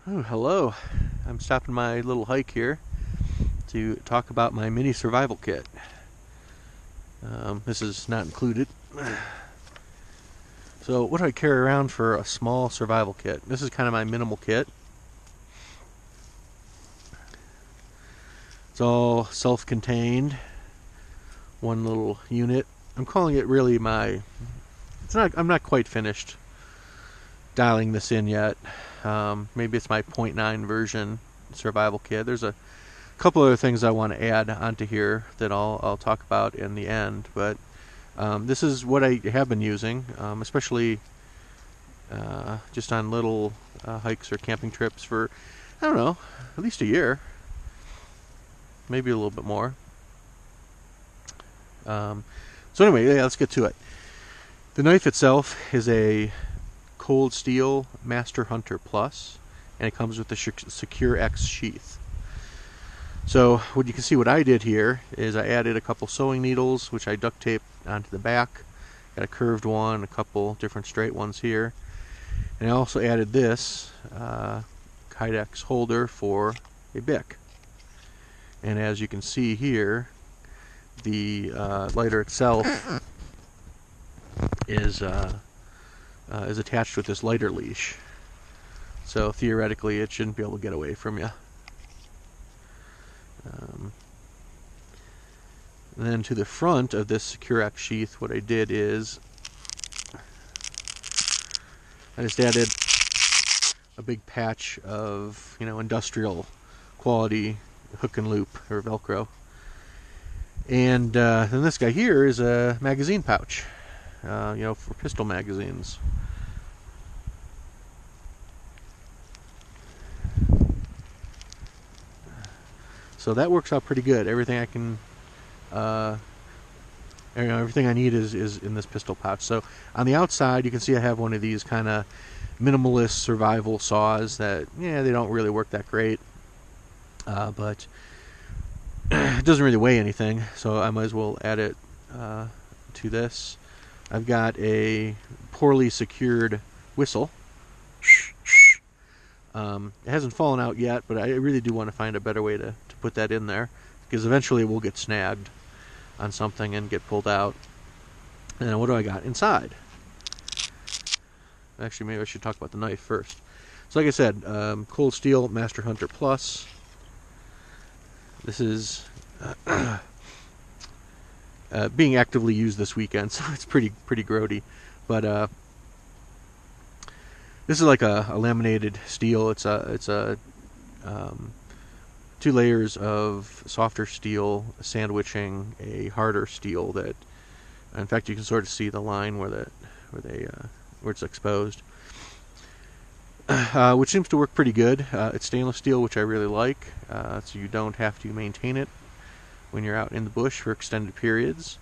Oh, hello. I'm stopping my little hike here to talk about my mini survival kit. This is not included. So, what do I carry around for a small survival kit? This is kind of my minimal kit. It's all self-contained, one little unit. I'm calling it really my. It's not. I'm not quite finished dialing this in yet. Maybe it's my .9 version survival kit. There's a couple other things I want to add onto here that I'll talk about in the end, but this is what I have been using, especially just on little hikes or camping trips for, I don't know, at least a year, maybe a little bit more. So anyway, yeah, let's get to it. The knife itself is a Cold Steel Master Hunter Plus, and it comes with the Secure X sheath. So what you can see what I did here is I added a couple sewing needles, which I duct taped onto the back. Got a curved one, a couple different straight ones here. And I also added this Kydex holder for a Bic. And as you can see here, the lighter itself is attached with this lighter leash. So theoretically it shouldn't be able to get away from you. And then to the front of this Secure X sheath, what I did is I just added a big patch of, industrial quality hook and loop or Velcro. And then this guy here is a magazine pouch, for pistol magazines. So that works out pretty good. Everything I can, everything I need is in this pistol pouch. So on the outside, you can see I have one of these kind of minimalist survival saws that, they don't really work that great, but it doesn't really weigh anything, so I might as well add it to this. I've got a poorly secured whistle. It hasn't fallen out yet, but I really do want to find a better way to put that in there, because eventually it will get snagged on something and get pulled out. And what do I got inside? Actually, maybe I should talk about the knife first. So like I said, Cold Steel Master Hunter Plus. This is being actively used this weekend, so it's pretty grody. But this is like a laminated steel. It's a 2 layers of softer steel sandwiching a harder steel that, in fact, you can sort of see the line where it's exposed, which seems to work pretty good. It's stainless steel, which I really like, so you don't have to maintain it when you're out in the bush for extended periods.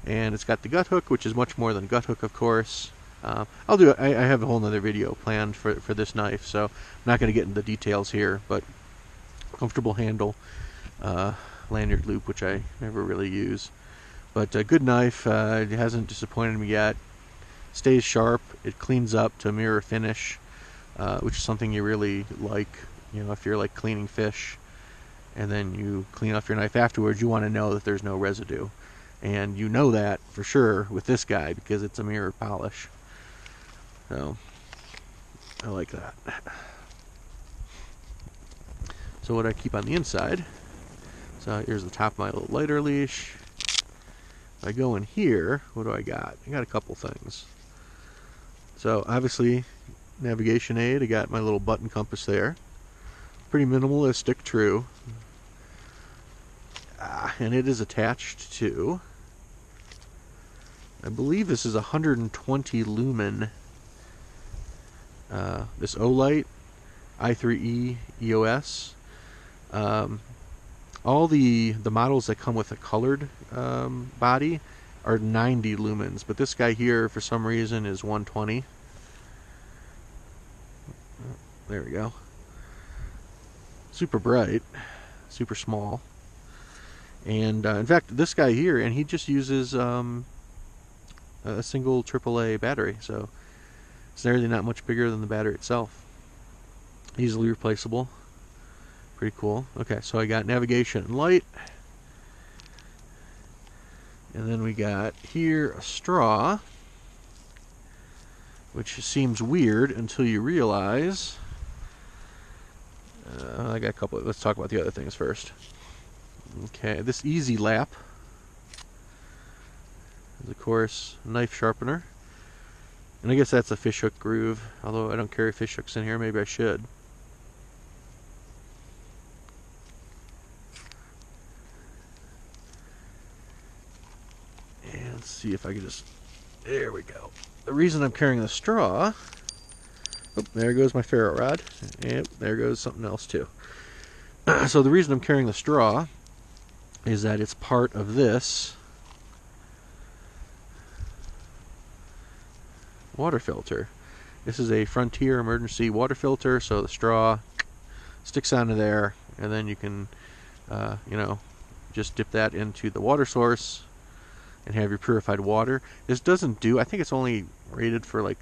And it's got the gut hook, which is much more than a gut hook, of course. I have a whole other video planned for this knife, so I'm not going to get into the details here, but comfortable handle, lanyard loop, which I never really use. But a good knife. It hasn't disappointed me yet. Stays sharp. It cleans up to mirror finish, which is something you really like. If you're like cleaning fish and then you clean off your knife afterwards, you want to know that there's no residue. And you know that for sure with this guy because it's a mirror polish. So I like that. So what I keep on the inside, so here's the top of my little lighter leash. If I go in here, what do I got? I got a couple things. So obviously, navigation aid. I got my little button compass there. Pretty minimalistic, true. And it is attached to, I believe this is 120 lumen. This Olight i3E EOS. All the models that come with a colored body are 90 lumens, but this guy here, for some reason, is 120. There we go. Super bright, super small. And in fact, this guy here, and he just uses a single AAA battery, so it's nearly not much bigger than the battery itself. Easily replaceable. Pretty cool. Okay, so I got navigation and light. And then we got here a straw, which seems weird until you realize. I got a couple. Let's talk about the other things first. Okay, this Easy Lap is, of course, knife sharpener. And I guess that's a fishhook groove, although I don't carry fish hooks in here. Maybe I should. And let's see if I can just... There we go. The reason I'm carrying the straw... Oh, there goes my ferro rod. Yep, there goes something else too. So the reason I'm carrying the straw is that it's part of this water filter. This is a Frontier emergency water filter, so the straw sticks onto there, and then you can, you know, just dip that into the water source and have your purified water. This doesn't do, I think it's only rated for like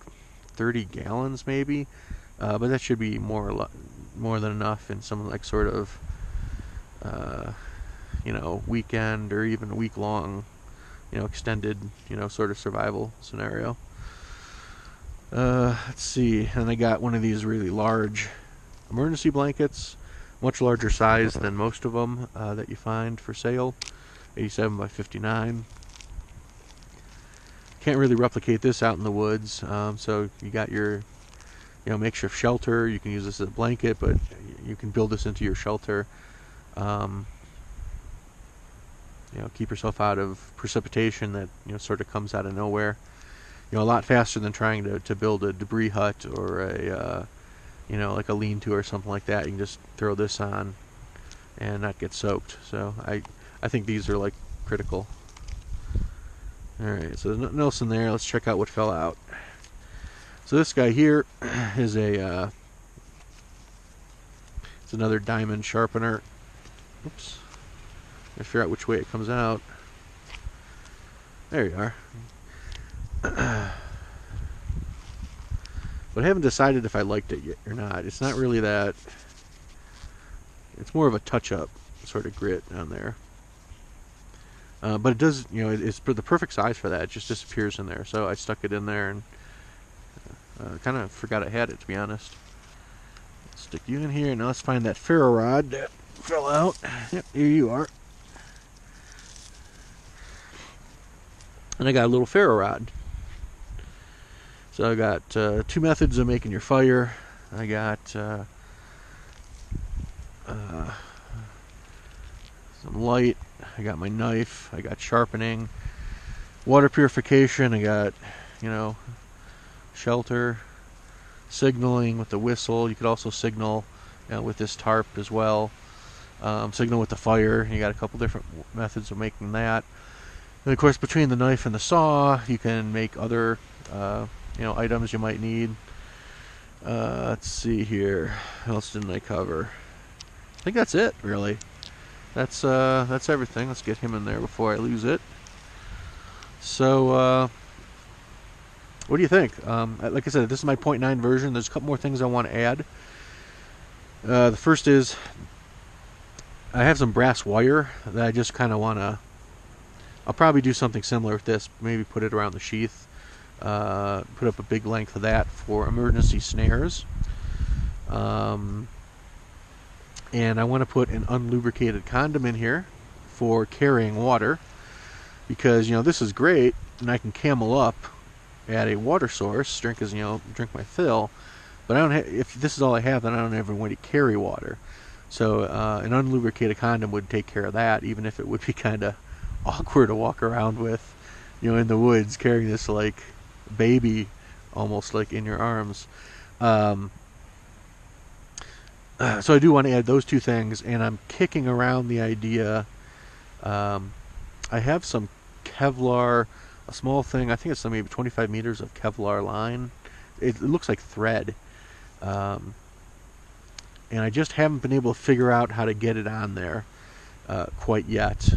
30 gallons maybe, but that should be more than enough in some like sort of, you know, weekend or even week-long, you know, extended, you know, sort of survival scenario. Let's see, and I got one of these really large emergency blankets, much larger size than most of them that you find for sale, 87 by 59. Can't really replicate this out in the woods, so you got your, you know, makeshift shelter. You can use this as a blanket, but you can build this into your shelter. You know, keep yourself out of precipitation that, you know, sort of comes out of nowhere. You know, a lot faster than trying to build a debris hut or a, you know, like a lean-to or something like that. You can just throw this on and not get soaked. So I think these are like critical. Alright, so there's nothing else in there. Let's check out what fell out. So this guy here is a, it's another diamond sharpener. Oops. I figure out which way it comes out. There you are. But I haven't decided if I liked it yet or not. It's not really that. It's more of a touch-up sort of grit down there. But it does, you know, it's the perfect size for that. It just disappears in there. So I stuck it in there and kind of forgot I had it, to be honest. Stick you in here. Now let's find that ferro rod that fell out. Yep, here you are. And I got a little ferro rod. So I got two methods of making your fire. I got some light. I got my knife. I got sharpening, water purification. I got, you know, shelter, signaling with the whistle. You could also signal, you know, with this tarp as well. Signal with the fire. You got a couple different methods of making that. And of course, between the knife and the saw, you can make other, you know, items you might need. Let's see here. What else didn't I cover? I think that's it, really. That's everything. Let's get him in there before I lose it. So, what do you think? Like I said, this is my 0.9 version. There's a couple more things I want to add. The first is I have some brass wire that I just kind of want to... I'll probably do something similar with this. Maybe put it around the sheath. Put up a big length of that for emergency snares. And I want to put an unlubricated condom in here for carrying water, because, you know, this is great and I can camel up at a water source, drink my fill, but I don't have, if this is all I have, then I don't ever want to carry water. So an unlubricated condom would take care of that, even if it would be kind of awkward to walk around with, you know, in the woods carrying this like baby almost like in your arms. So I do want to add those two things, and I'm kicking around the idea. I have some Kevlar, a small thing, I think it's maybe 25 meters of Kevlar line. It looks like thread. And I just haven't been able to figure out how to get it on there quite yet.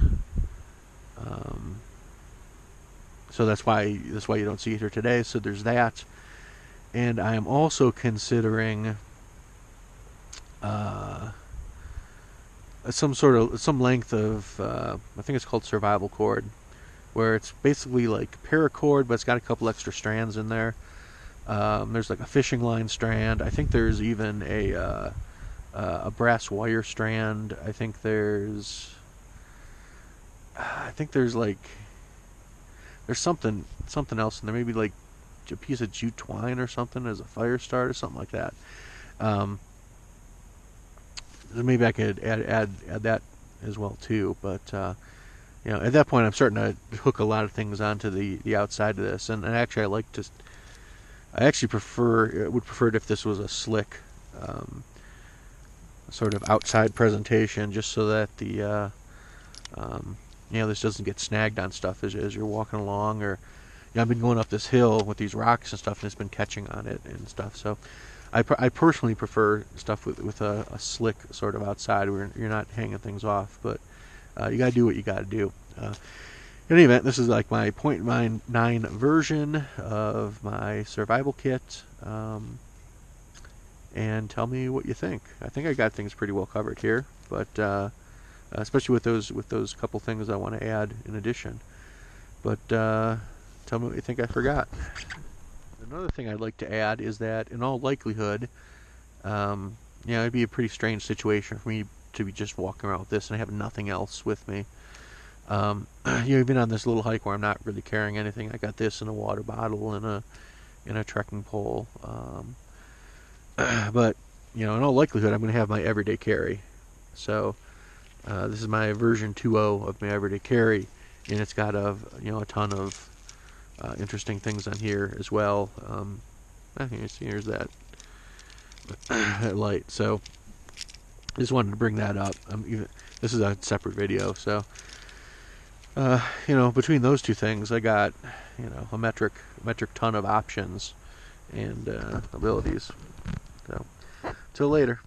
So that's why you don't see it here today. So there's that. And I am also considering some length of I think it's called survival cord, where it's basically like paracord, but it's got a couple extra strands in there. There's like a fishing line strand. I think there's even a brass wire strand. I think there's like there's something else in there. Maybe like a piece of jute twine or something as a fire start or something like that. Maybe I could add that as well too. But you know, at that point, I'm starting to hook a lot of things onto the outside of this, and actually, I actually would prefer it if this was a slick sort of outside presentation, just so that the you know, this doesn't get snagged on stuff as you're walking along, or you know, I've been going up this hill with these rocks and stuff, and it's been catching on it and stuff. So I personally prefer stuff with a slick sort of outside where you're not hanging things off, but you got to do what you got to do. In any event, this is like my 0.9 version of my survival kit, and tell me what you think. I think I got things pretty well covered here, but especially with those couple things I want to add in addition. But tell me what you think I forgot. Another thing I'd like to add is that, in all likelihood, you know, it'd be a pretty strange situation for me to be just walking around with this and I have nothing else with me. You know, even on this little hike where I'm not really carrying anything, I got this in a water bottle and a trekking pole. But you know, in all likelihood, I'm going to have my everyday carry. So this is my version 2.0 of my everyday carry, and it's got a ton of interesting things on here as well. Here's that light. So I just wanted to bring that up. This is a separate video, so you know, between those two things, I got, you know, a metric ton of options and abilities. So till later.